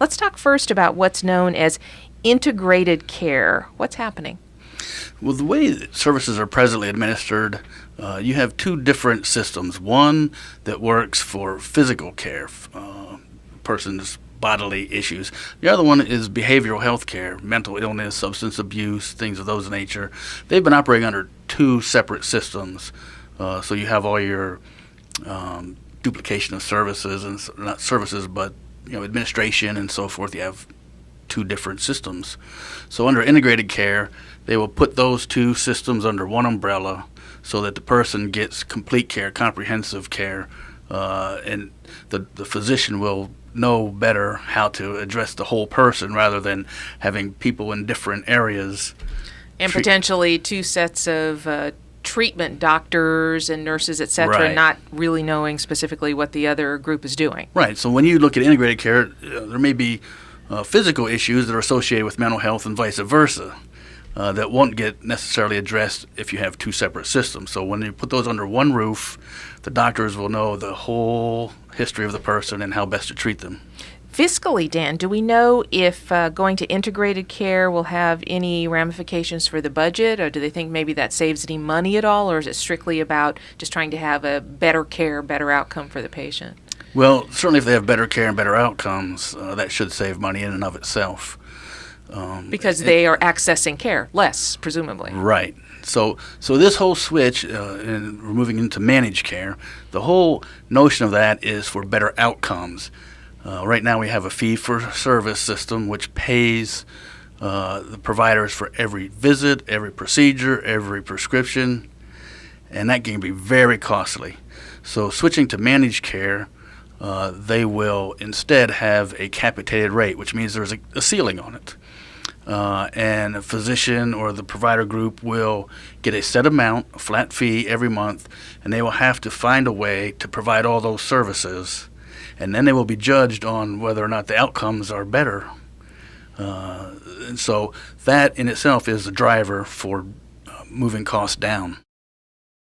Let's talk first about what's known as integrated care. What's happening? Well, the way that services are presently administered, you have two different systems. One that works for physical care, person's bodily issues. The other one is behavioral health care, mental illness, substance abuse, things of those nature. They've been operating under two separate systems. So you have all your duplication of services, and not services, but administration and so forth. You have two different systems. So under integrated care, they will put those two systems under one umbrella so that the person gets complete care, comprehensive care, and the physician will know better how to address the whole person rather than having people in different areas. And potentially two sets of treatment doctors and nurses, et cetera, Right. not really knowing specifically what the other group is doing. Right. So when you look at integrated care, there may be physical issues that are associated with mental health and vice versa that won't get necessarily addressed if you have two separate systems. So when you put those under one roof, the doctors will know the whole history of the person and how best to treat them. Fiscally, Dan, do we know if going to integrated care will have any ramifications for the budget, or do they think maybe that saves any money at all, or is it strictly about just trying to have a better care, better outcome for the patient? Well, certainly if they have better care and better outcomes, that should save money in and of itself. Because they are accessing care less, presumably. Right. So this whole switch, and we're moving into managed care, the whole notion of that is for better outcomes. Right now we have a fee-for-service system which pays the providers for every visit, every procedure, every prescription, and that can be very costly. So switching to managed care, they will instead have a capitated rate, which means there's a ceiling on it. And a physician or the provider group will get a set amount, a flat fee every month, and they will have to find a way to provide all those services, and then they will be judged on whether or not the outcomes are better. And so that in itself is the driver for moving costs down.